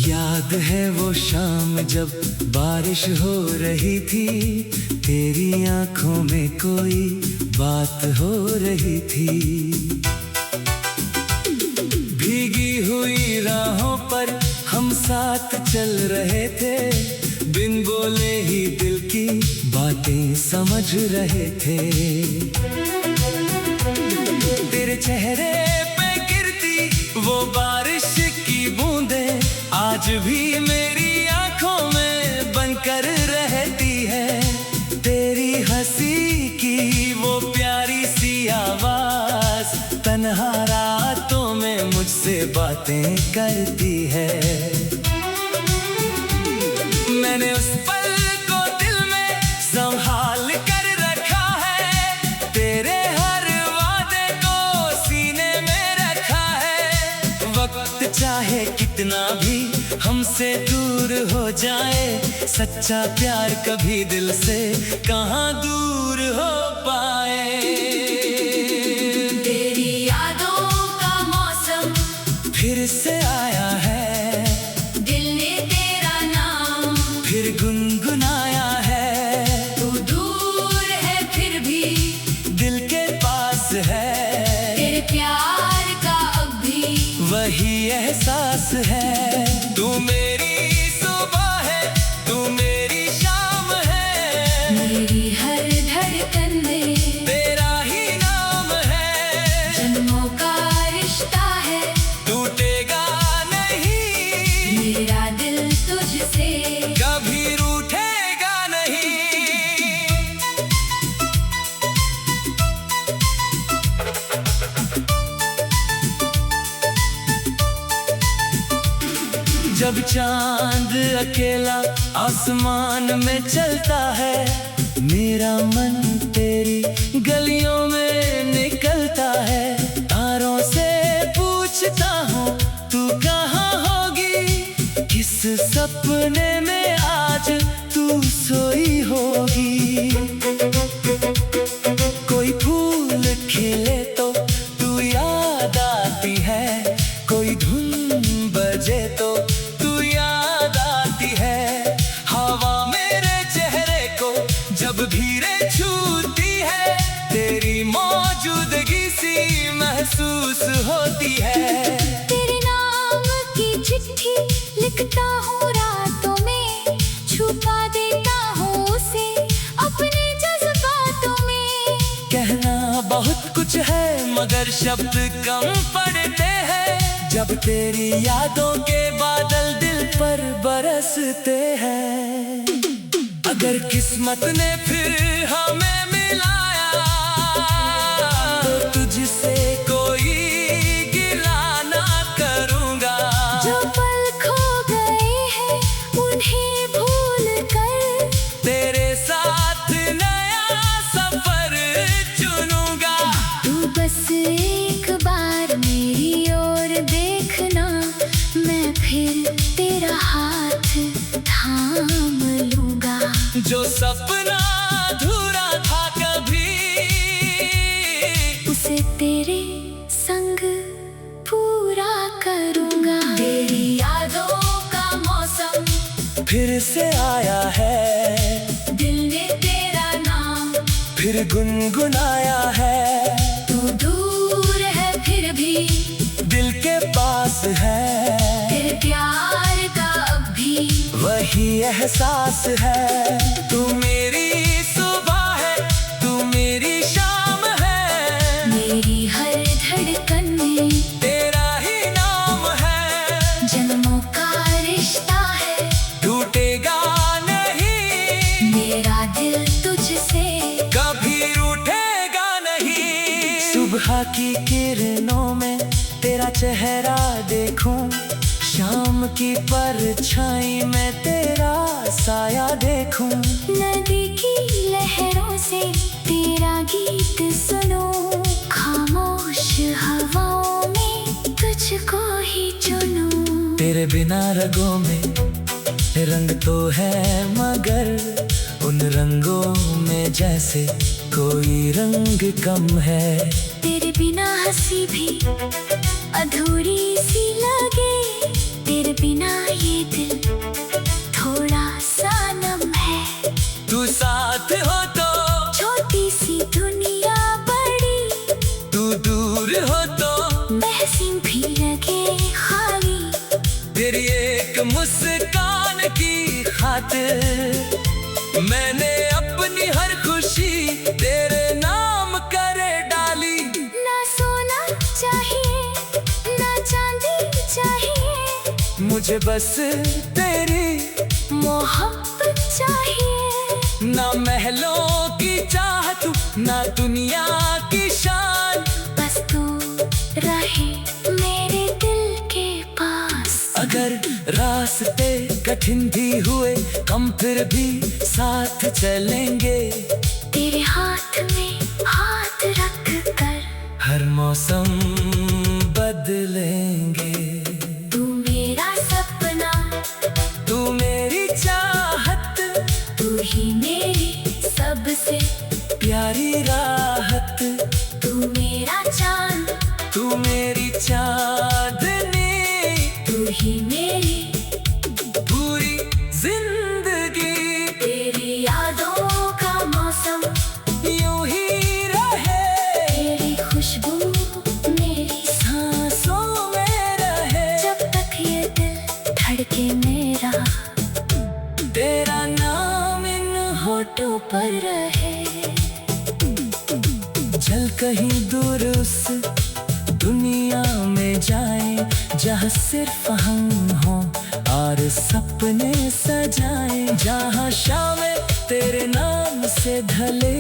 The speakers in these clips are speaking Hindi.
याद है वो शाम जब बारिश हो रही थी, तेरी आंखों में कोई बात हो रही थी। भीगी हुई राहों पर हम साथ चल रहे थे, बिन बोले ही दिल की बातें समझ रहे थे। तेरे चेहरे पे गिरती वो बारिश की बूंदें आज भी मेरी आंखों में बनकर रहती है। तेरी हंसी की वो प्यारी सी आवाज तन्हा रातों में मुझसे बातें करती है। मैंने उस पल को दिल में संभाल कर रखा है, तेरे हर वादे को सीने में रखा है। वक्त चाहे कितना भी हमसे दूर हो जाए, सच्चा प्यार कभी दिल से कहाँ दूर हो पाए। तेरी यादों का मौसम फिर से आया है, दिल ने तेरा नाम फिर गुनगुनाया है। तू दूर है फिर भी दिल के पास है, तेरे प्यार का अब भी वही एहसास है। तू मेरी सुबह है, तू मेरी शाम है, मेरी हर धड़कन में तेरा ही नाम है। जन्मों का रिश्ता है, टूटेगा नहीं, मेरा दिल तुझसे कभी रूठेगा नहीं। जब चांद अकेला आसमान में चलता है, मेरा मन तेरी गलियों में निकलता है। तारों से पूछता हूँ तू कहाँ होगी, किस सपने में आज तू सोई होगी। कोई फूल खिले तो तू याद आती है, कोई धुन बजे तो तू याद आती है। हवा मेरे चेहरे को जब धीरे छूती है, तेरी मौजूदगी सी महसूस होती है। तेरे नाम की चिट्ठी लिखता हूँ रातों में, छुपा देता हूँ उसे अपने जज्बातों में। कहना बहुत कुछ है मगर शब्द कम पड़ते हैं, जब तेरी यादों के बादल दिल पर बरसते हैं। अगर किस्मत ने फिर हमें मिलाया तो तुझसे कोई गिला ना करूँगा। जो पल खो गए हैं उन्हें भूल कर तेरे साथ नया सफर चुनूंगा। तू बस एक बार मेरी ओर देखना, मैं फिर तेरा हाथ थाम लूंगा। जो सपना अधूरा था कभी, उसे तेरे संग पूरा करूंगा। तेरी यादों का मौसम फिर से आया है, दिल ने तेरा नाम फिर गुनगुनाया है। तू दूर है फिर भी दिल के पास है, तेरे प्यार का अब भी वही एहसास है। तू मेरी सुबह है, तू मेरी शाम है, मेरी हर धड़कन में तेरा ही नाम है। जन्मों का रिश्ता है, टूटेगा नहीं, मेरा दिल तुझसे कभी रूठेगा नहीं। सुबह की किरणों में तेरा चेहरा देखूं, शाम शाम की परछाई में तेरा साया देखूं। नदी की लहरों से तेरा गीत सुनूं, खामोश हवाओं में तुझको ही चुनूं। तेरे बिना रगों में रंग तो है, मगर उन रंगों में जैसे कोई रंग कम है। तेरे बिना हंसी भी अधूरी सी लगे, तेरे बिना ये दिल थोड़ा सा नम है। तू साथ हो तो छोटी सी दुनिया बड़ी, तू दूर हो तो बहसीन भी लगे खाली। तेरी एक मुस्कान की खातिर मैंने अपनी हर खुशी तेरे नाम करे डाली। ना सोना चाहिए ना चांदी चाहिए, मुझे बस तेरी मोहब्बत चाहिए। ना महलों की चाहत ना दुनिया की शान, बस तू रहे मेरे दिल के पास। अगर रास्ते कठिन भी हुए हम फिर भी साथ चलेंगे। तेरे हाथ में हाथ रख कर हर मौसम बदलेंगे। तू मेरा सपना, तू मेरी चाहत, तू ही मेरी सबसे प्यारी राहत। तू मेरा चांद, तू मेरी चांदनी, तू ही मेरी पूरी जिंदगी। तेरी यादों का मौसम यूं ही रहे, तेरी खुशबू मेरी सांसों में रहे। जब तक ये दिल धड़के मेरा, तेरा नाम इन होठों पर रहे। चल कहीं दूर उस दुनिया में जाए, जहाँ सिर्फ हम हों और सपने सजाए। जहाँ शामें तेरे नाम से ढले,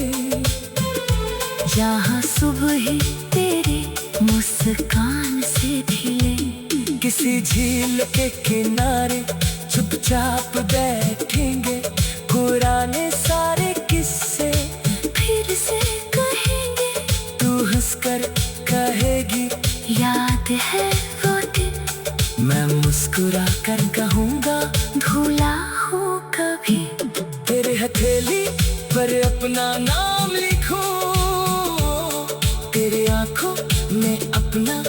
जहाँ सुबह तेरे मुस्कान से खिले। किसी झील के किनारे चुपचाप बैठेंगे, पुराने सारे किस्से फिर से कहेंगे, तू हंसकर कहेगी याद है वो दिन। मैं मुस्कुरा कर कहूँगा भूला हूँ कभी। तेरे हथेली पर अपना नाम लिखूं, तेरे आंखों में अपना।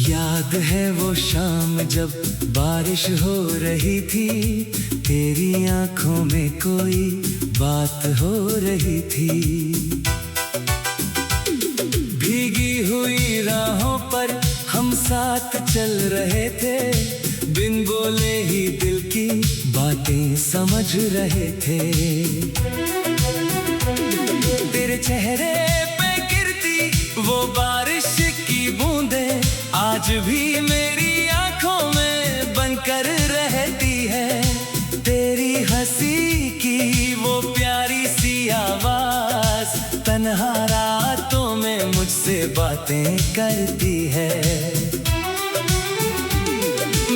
याद है वो शाम जब बारिश हो रही थी, तेरी आंखों में कोई बात हो रही थी। भीगी हुई राहों पर हम साथ चल रहे थे, बिन बोले ही दिल की बातें समझ रहे थे। तेरे चेहरे पे गिरती वो बारिश की बूंदें आज भी मेरी आंखों में बनकर रहती है। तेरी हंसी की वो प्यारी सी आवाज तन्हा रातों में मुझसे बातें करती है।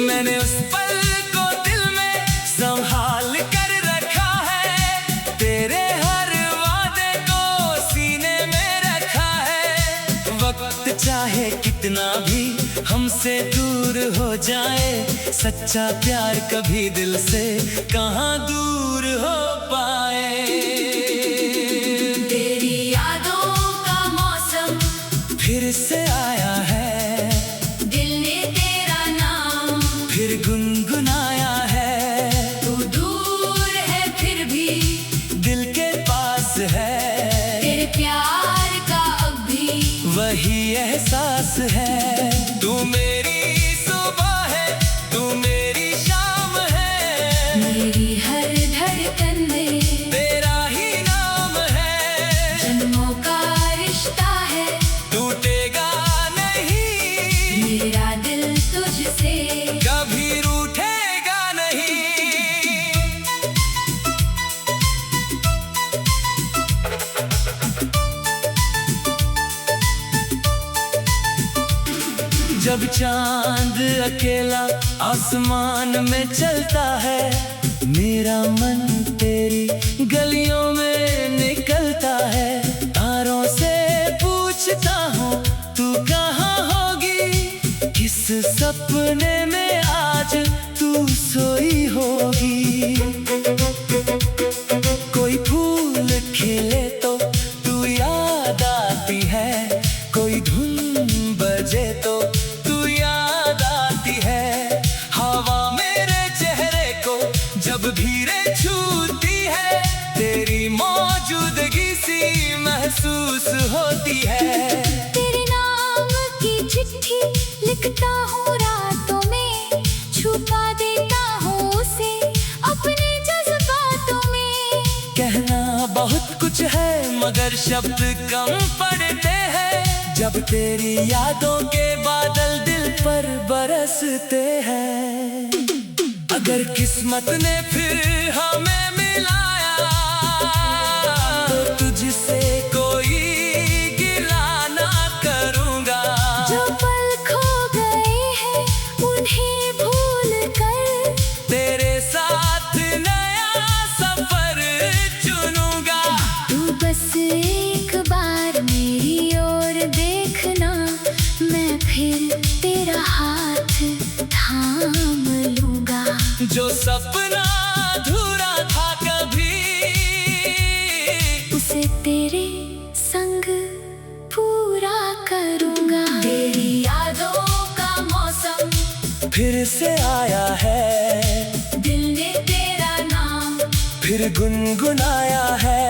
मैंने उस पल को दिल में संभाल कर रखा है, तेरे हर वादे को सीने में रखा है। वक्त चाहे कितना भी हमसे दूर हो जाए, सच्चा प्यार कभी दिल से कहाँ दूर हो पाए। तेरी यादों का मौसम फिर से आया है, दिल ने तेरा नाम फिर गुनगुनाया है। तू दूर है फिर भी दिल के पास है, तेरे प्यार का अब भी वही एहसास है। तू मेरी सुबह है, तू मेरी शाम है, मेरी हर धड़कन में तेरा ही नाम है। जन्मों का रिश्ता है, टूटेगा नहीं, मेरा दिल तुझसे कभी रूठेगा नहीं। जब चांद अकेला आसमान में चलता है, मेरा मन तेरी गलियों में निकलता है। तारों से पूछता हूँ तू कहाँ होगी, किस सपने में आज तू सोई होगी। कोई फूल खिले तो तू याद आती है, कोई धुन बजे तो तू याद आती है। हवा मेरे चेहरे को जब भीरे छूती है, तेरी मौजूदगी सी महसूस होती है। तेरे नाम की चिट्ठी लिखता हूँ रातों में, छुपा देता हूँ उसे अपने जज्बातों में। कहना बहुत कुछ है मगर शब्द कम पड़ते हैं, जब तेरी यादों के बादल दिल पर बरसते हैं। अगर किस्मत ने फिर हमें मिलाया तो तुझसे कोई गिला ना करूँगा। जो पल खो गए हैं उन्हें भूल कर, तेरे साथ नया सफर चुनूंगा। तू बस एक बार मेरी ओर देखना, मैं फिर तेरा हाथ थाम लूंगा। जो सपना अधूरा था कभी, उसे तेरे संग पूरा करूंगा। तेरी यादों का मौसम फिर से आया है, दिल ने तेरा नाम फिर गुनगुनाया है।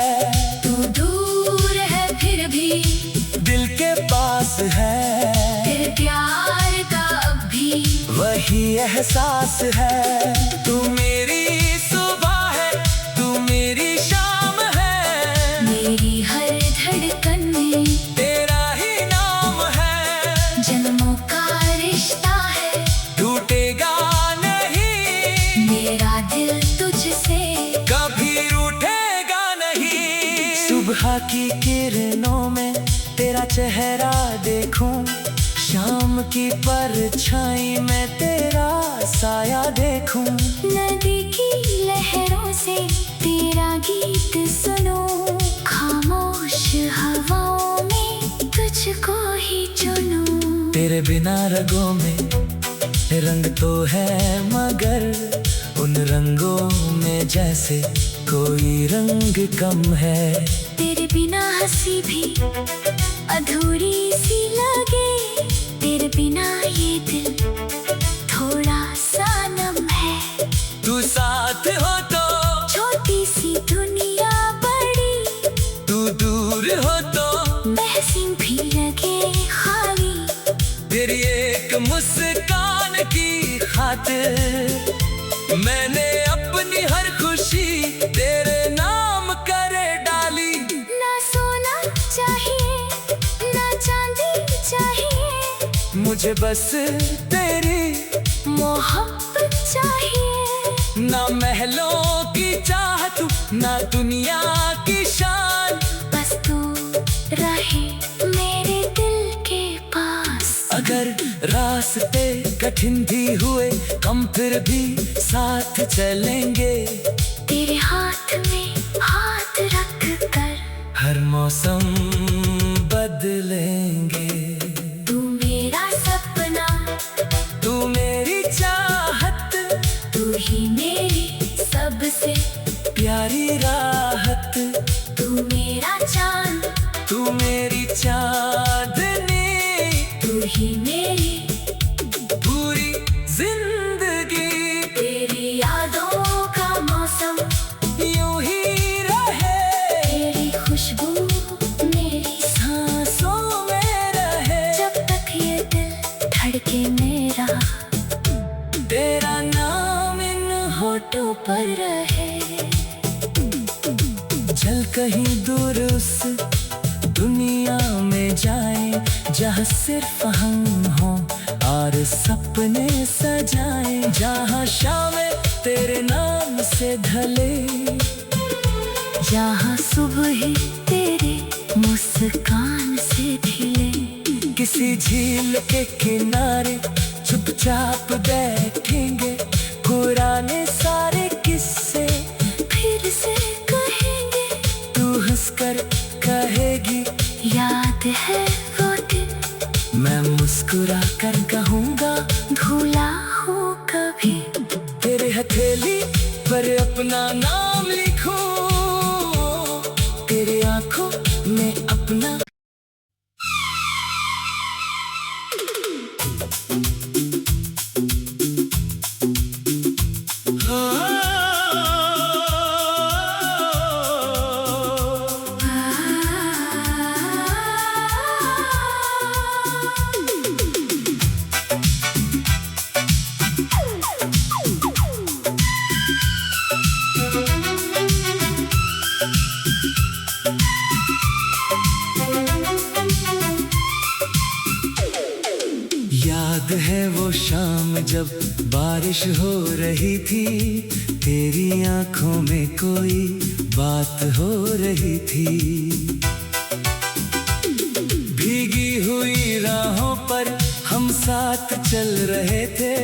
तू दूर है फिर भी दिल के पास है, तेरे प्यार का अब भी वही एहसास है। तू मेरी सुबह है, तू मेरी शाम है, मेरी हर धड़कन में तेरा ही नाम है। जन्मों का रिश्ता है, टूटेगा नहीं, मेरा दिल तुझसे कभी रूठेगा नहीं। सुबह की किरणों में तेरा चेहरा देखूं, शाम की परछाई में तेरा साया देखूं। नदी की लहरों से तेरा गीत सुनो, खामोश हवाओं में तुझको ही चुनूं। तेरे बिना रगों में रंग तो है मगर उन रंगों में जैसे कोई रंग कम है। तेरे बिना हंसी भी अधूरी सी लगे, तेरे बिना ये दिल थोड़ा सा नम है। तू साथ हो तो छोटी सी दुनिया बड़ी, तू दूर हो तो महसीन भी लगे खाली। तेरी एक मुस्कान की खातिर मैंने अपनी हर खुशी तेरे नाम कर डाली। ना सोना चाहिए ना चांदी चाहिए, मुझे बस तेरी मोहब्बत चाहिए। ना महलों की चाहत ना दुनिया की शान, बस तू रहे मेरे दिल के पास। अगर रास्ते कठिन भी हुए हम फिर भी साथ चलेंगे। तेरे हाथ में हाथ रख कर हर मौसम बदलेंगे। तू मेरा सपना, तू मेरी चाहत, तू ही मेरी सबसे प्यारी राहत। तू मेरा चांद, तू मेरी चांदनी, तू ही मेरी पूरी जिंदगी। तेरी यादों का मौसम यूं ही रहे, तेरी खुशबू मेरे के मेरा, तेरा नाम इन होठों पर रहे। चल कहीं दूर उस दुनिया में जाए जहाँ सिर्फ हम हों और सपने सजाए, जहाँ शामें तेरे नाम से ढले, जहाँ सुबह ही तेरे मुस्कान से खिले। किसी झील के किनारे चुपचाप बैठेंगे, पुराने सारे किस्से फिर से कहेंगे, तू हंसकर कहेगी याद है वो दिन, मैं मुस्कुरा कर कहूँगा भूला हूँ कभी। तेरे हथेली पर अपना नाम लिखूं, तेरे आंखों में अपना। याद है वो शाम जब बारिश हो रही थी, तेरी आंखों में कोई बात हो रही थी। भीगी हुई राहों पर हम साथ चल रहे थे,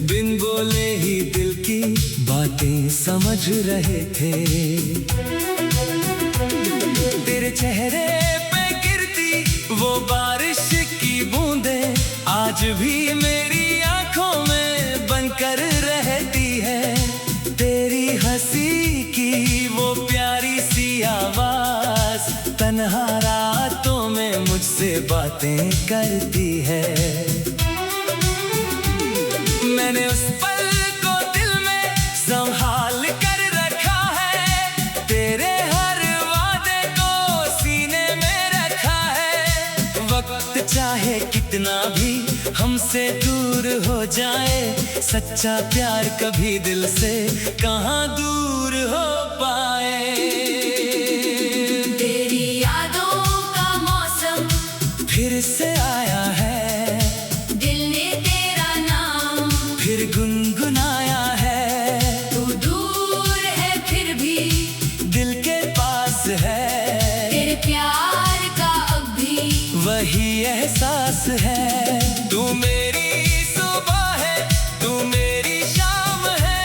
बिन बोले ही दिल की बातें समझ रहे थे। तेरे चेहरे पे गिरती वो बारिश की बूंदें आज भी मेरी आंखों में बनकर रहती है। तेरी हंसी की वो प्यारी सी आवाज तन्हा रातों में मुझसे बातें करती है। मैंने उस पल को दिल में संभाल कर रखा है, तेरे हर वादे को सीने में रखा है। वक्त चाहे कितना भी हमसे दूर हो जाए, सच्चा प्यार कभी दिल से कहाँ दूर हो पाए। तेरी यादों का मौसम फिर से आया है, दिल ने तेरा नाम फिर गुनगुनाया है। तू दूर है फिर भी दिल के पास है, तेरे प्यार का अब भी वही एहसास है। तू मेरी सुबह है, तू मेरी शाम है,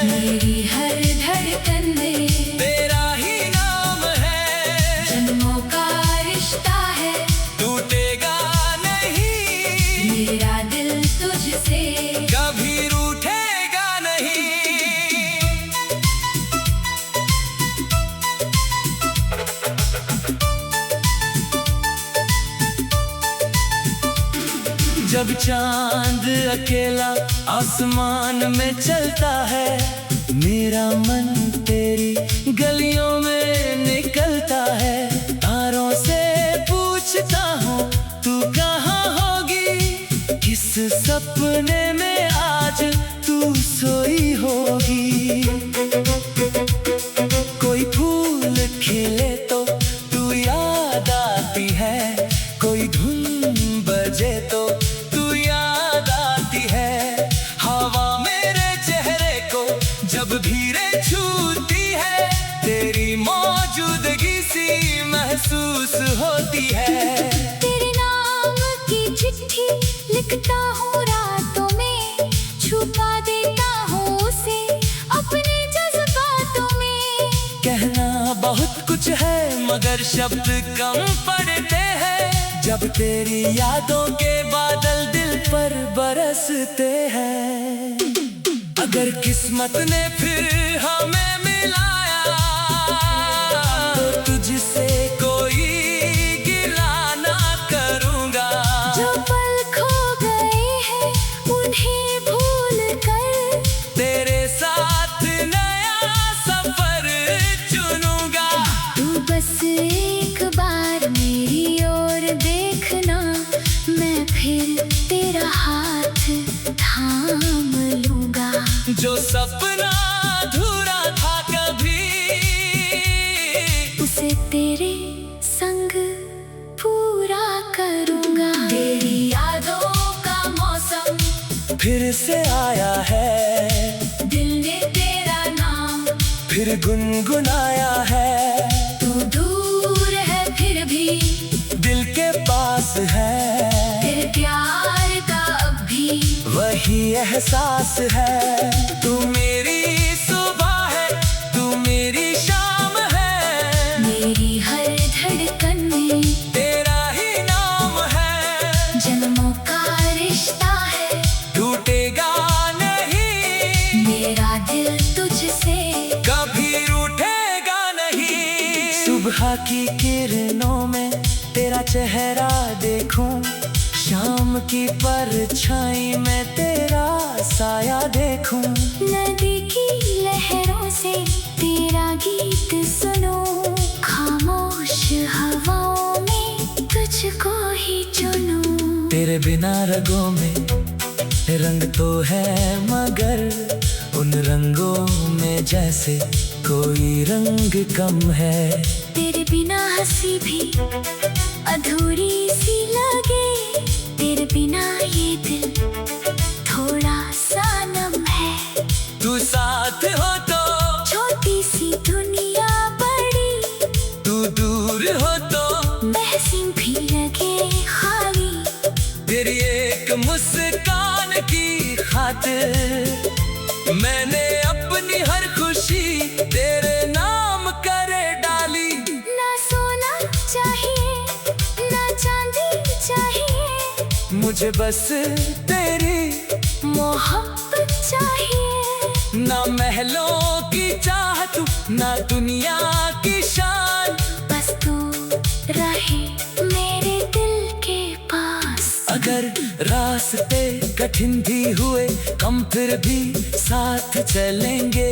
मेरी हर धड़कन में तेरा ही नाम है। जन्मों का रिश्ता है, टूटेगा नहीं मेरा दिल तुझसे कभी रूठेगा नहीं। जब चांद अकेला आसमान में चलता है, मेरा मन तेरी गलियों में निकलता है। तारों से पूछता हूँ तू कहाँ होगी, किस सपने में आज तू सोई होगी। कोई फूल खिले तो तू याद आती है, कोई धुन बजे तो तू याद आती है। हवा मेरे चेहरे को जब धीरे छूती है, तेरी मौजूदगी सी महसूस होती है। तेरे नाम की चिट्ठी लिखता हूँ रातों में, छुपा देता हूँ उसे अपने जज्बातों में। कहना बहुत कुछ है मगर शब्द कम पड़ते हैं, जब तेरी यादों के बादल दिल पर बरसते हैं। अगर किस्मत ने फिर हमें मिलाया तो तुझसे कोई गिला ना करूँगा। जो पल खो गए हैं उन्हें भूल कर तेरे साथ नया सफर चुनूंगा। तू बस एक बार मेरी ओर देखना, मैं फिर तेरा हाथ जो सपना अधूरा था कभी, उसे तेरे संग पूरा करूंगा। तेरी यादों का मौसम फिर से आया है, दिल ने तेरा नाम फिर गुनगुनाया है। तू दूर है फिर भी दिल के पास है, तेरे प्यार का अब भी वही एहसास है। तू मेरी सुबह है, तू मेरी शाम है, मेरी हर धड़कन में तेरा ही नाम है। जन्मों का रिश्ता है, टूटेगा नहीं, मेरा दिल तुझसे कभी रूठेगा नहीं। सुबह की किरणों में तेरा चेहरा देखूं, शाम की परछाई में तेरा साया देखूं। नदी की लहरों से तेरा गीत सुनूं, खामोश हवाओं में तुझको ही चुनूं। तेरे बिना रगों में रंग तो है, मगर उन रंगों में जैसे कोई रंग कम है। तेरे बिना हंसी भी अधूरी सी लगे, तेरे बिना ये दिल थोड़ा सा नम है। तू साथ हो तो छोटी सी दुनिया बड़ी, तू दूर हो तो महसीन भी लगे खाली। तेरी एक मुस्कान की खातिर मैंने अपनी हर खुशी तेरे नाम करे डाली। ना सोना चाहिए ना चांदी चाहिए, मुझे बस तेरी मोहब्बत चाहिए। ना महलों की चाहत, ना दुनिया की शान, बस तू रहे मेरे दिल के पास। अगर रास्ते कठिन भी हुए हम फिर भी साथ चलेंगे।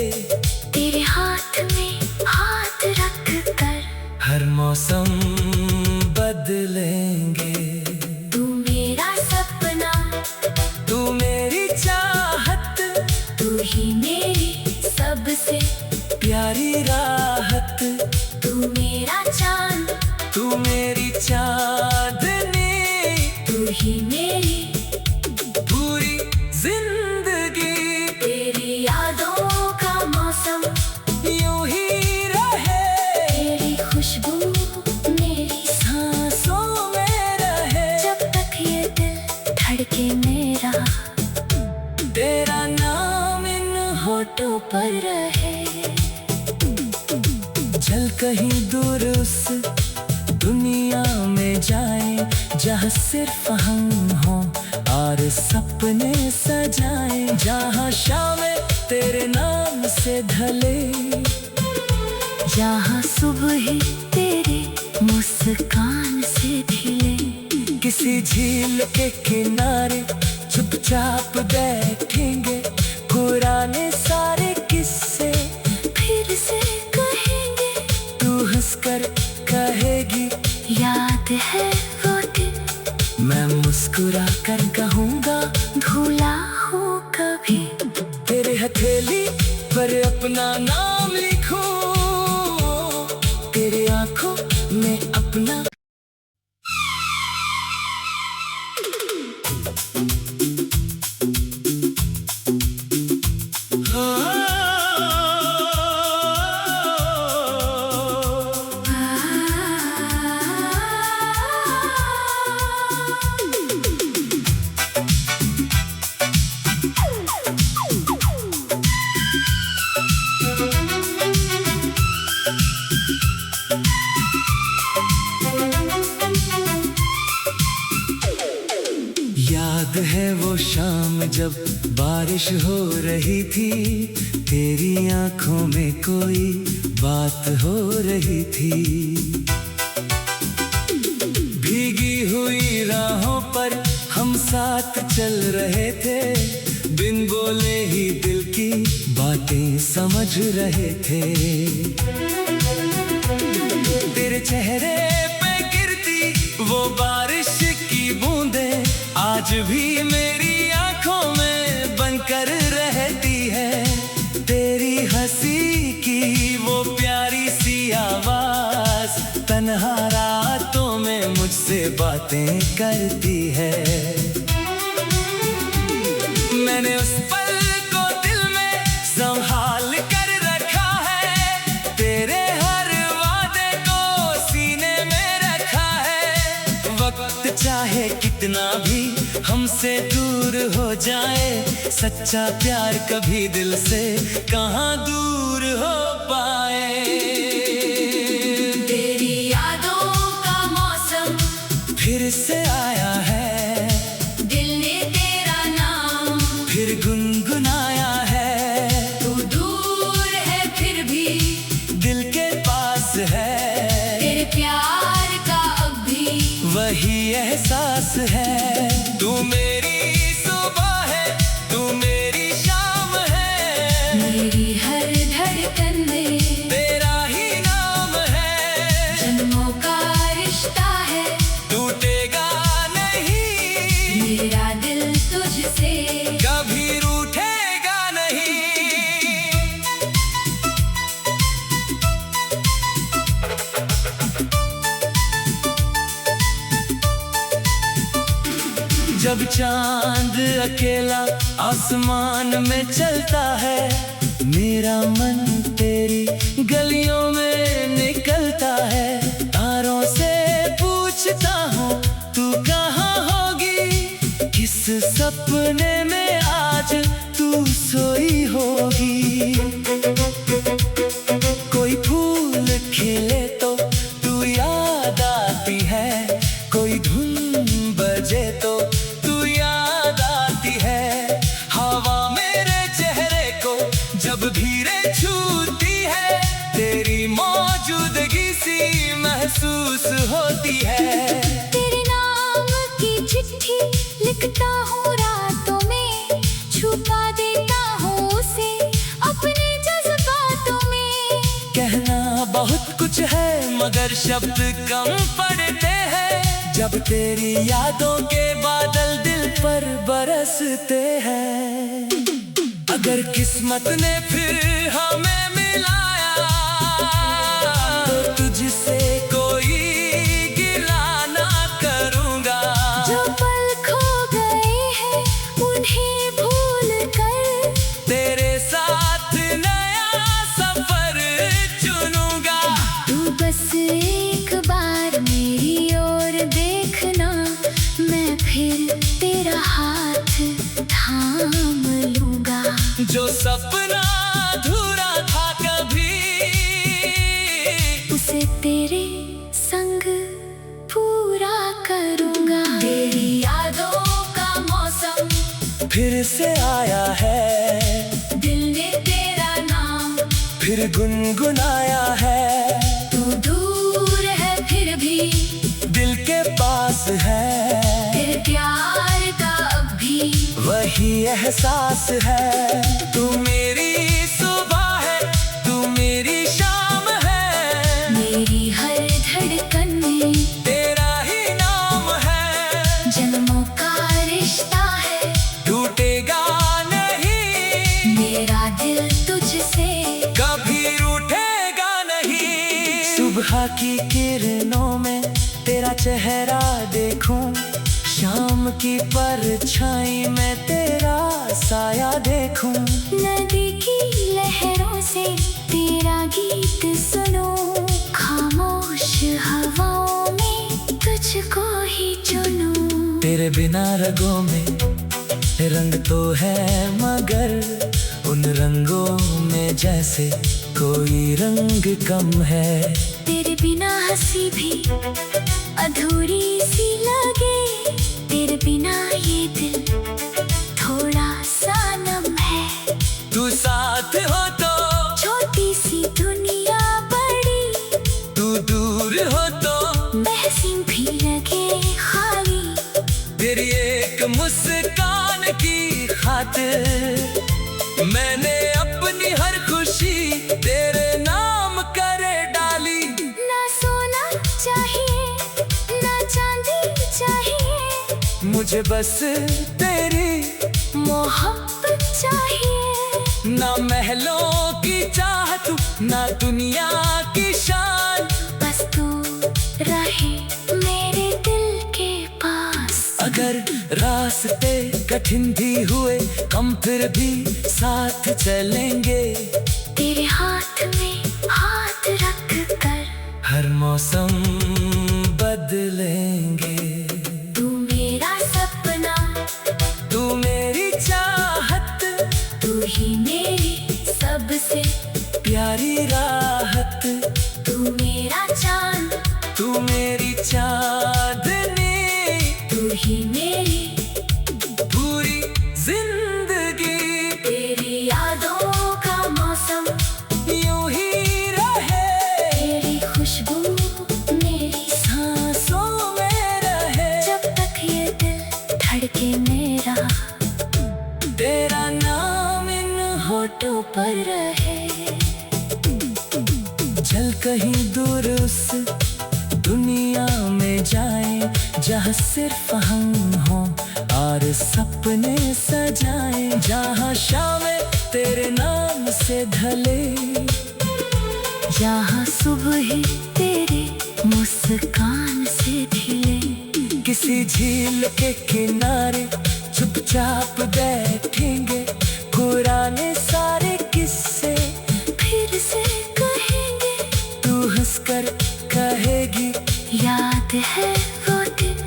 तेरे हाथ में हाथ रख कर हर मौसम बदलेंगे। तू मेरा सपना, तू मेरी चाहत, तू ही मेरी सबसे प्यारी राहत। तू मेरा चांद, तू मेरी चांदनी, तू ही मेरी पूरी जिंदगी। तेरी यादों का मौसम यूं ही रहे, तेरी खुशबू मेरी सांसों में रहे। जब तक ये दिल धड़के मेरा, तेरा नाम इन होठों पर रहे। चल कहीं दूर उस दुनिया में जाए, जहाँ सिर्फ हम हो और सपने सजाए। जहाँ शामें तेरे नाम से ढले, जहाँ सुबह ही तेरे मुस्कान से खिले। किसी झील के किनारे चुपचाप बैठेंगे, पुराने सारे किस्से फिर से कहेंगे। तू हंसकर कहेगी याद है वो दिन, मैं मुस्कुरा कर कहूँगा भूला हूँ कभी। तेरे हथेली पर अपना नाम लिखूं, तेरे आंखों में अपना। याद है वो शाम जब बारिश हो रही थी, तेरी आंखों में कोई बात हो रही थी। भीगी हुई राहों पर हम साथ चल रहे थे, बिन बोले ही दिल की बातें समझ रहे थे। तेरे चेहरे पे गिरती वो बारिश की बूंदें आज भी मेरी आंखों में बनकर रहती है। बातें करती है। मैंने उस पल को दिल में संभाल कर रखा है, तेरे हर वादे को सीने में रखा है। वक्त चाहे कितना भी हमसे दूर हो जाए, सच्चा प्यार कभी दिल से कहाँ दूर हो पाए। तेरी यादों का मौसम फिर से आया है, दिल ने तेरा नाम फिर गुनगुनाया है। तू दूर है फिर भी दिल के पास है, तेरे प्यार का अब भी वही एहसास है। तू मेरी सुबह है, तू मेरी शाम है, मेरी हर धड़कन में तेरा ही नाम है। जन्मों का रिश्ता है, टूटेगा नहीं, मेरा दिल तुझसे कभी रूठेगा नहीं। जब चांद अकेला आसमान में चलता है, मेरा मन तेरी गलियों में निकलता है। तारों से पूछता हूँ तू कहाँ होगी, किस सपने में आज तू सोई होगी। कोई फूल खिले तो तू याद आती है, कोई धुन बजे तो तू याद आती है। हवा मेरे चेहरे को जब धीरे छूती है, तेरी मौजूदगी सी महसूस होती है। तेरे नाम की चिट्ठी लिखता हूँ रातों में, छुपा देता हूँ उसे अपने जज्बातों में। कहना बहुत कुछ है मगर शब्द कम पड़ते हैं, जब तेरी यादों के बादल दिल पर बरसते हैं। अगर किस्मत ने फिर हमें मिलाया, तो तुझसे कोई गिला ना करूँगा। जो पल खो गए हैं उन्हें भूल कर, तेरे साथ नया सफर चुनूंगा। तू बस एक बार मेरी ओर देखना, मैं फिर तेरा हाथ थाम लूंगा। जो सपना अधूरा था कभी, उसे तेरे संग पूरा करूंगा। तेरी यादों का मौसम फिर से आया है, दिल ने तेरा नाम फिर गुनगुनाया है। तू दूर है फिर भी दिल के पास है, तेरे प्यार का अब भी वही एहसास है। तू मेरी सुबह है, तू मेरी शाम है, मेरी हर धड़कन में तेरा ही नाम है। जन्मों का रिश्ता है, टूटेगा नहीं, मेरा दिल तुझसे कभी रूठेगा नहीं। सुबह की किरणों में तेरा चेहरा देखूं, शाम की परछाई में तेरा साया देखूं। नदी की लहरों से तेरा गीत सुनूं, खामोश हवाओं में तुझको ही चुनूं। तेरे बिना रगों में रंग तो है मगर उन रंगों में जैसे कोई रंग कम है। तेरे बिना हंसी भी अधूरी सी लगे, तेरे बिना ये दिल थोड़ा सा नम है। तू साथ हो तो छोटी सी दुनिया बड़ी, तू दूर हो तो बहसी भी लगे खाली। तेरी एक मुस्कान की खातिर मैंने अपनी हर खुशी तेरे नाम कर डाली। ना सोना चाहिए ना चांदी चाहिए, मुझे बस तेरी मोहब्बत चाहिए। ना महलों की चाहत ना दुनिया की शान, बस तू रहे मेरे दिल के कर रास्ते कठिन भी हुए हम फिर भी साथ चलेंगे। तेरे हाथ में हाथ रख कर हर मौसम बदलेंगे। तू मेरा सपना, तू मेरी चाहत, तू ही मेरी सबसे प्यारी राहत। तू मेरा चांद, तू मेरी चांदनी, तू ही मेरी पूरी जिंदगी। तेरी यादों का मौसम यूं ही रहे, तेरी खुशबू मेरी सांसों में रहे। जब तक ये दिल धड़के मेरा, तेरा नाम इन होठों पर रहे। चल कहीं दूर उस दुनिया में जाए जहाँ सिर्फ हम हों और सपने सजाए। जहाँ शामें तेरे नाम से ढले, जहाँ सुबह ही तेरे मुस्कान से खिले। किसी झील के किनारे चुपचाप बैठेंगे, पुराने सारे किस्से फिर से कहेंगे। तू हंसकर कहेगी याद है वो दिन,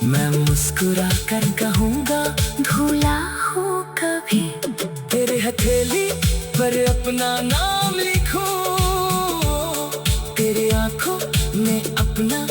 मैं मुस्कुरा कर कहूँगा भूला हूँ कभी। तेरे हथेली पर अपना नाम लिखूं, तेरे आंखों में अपना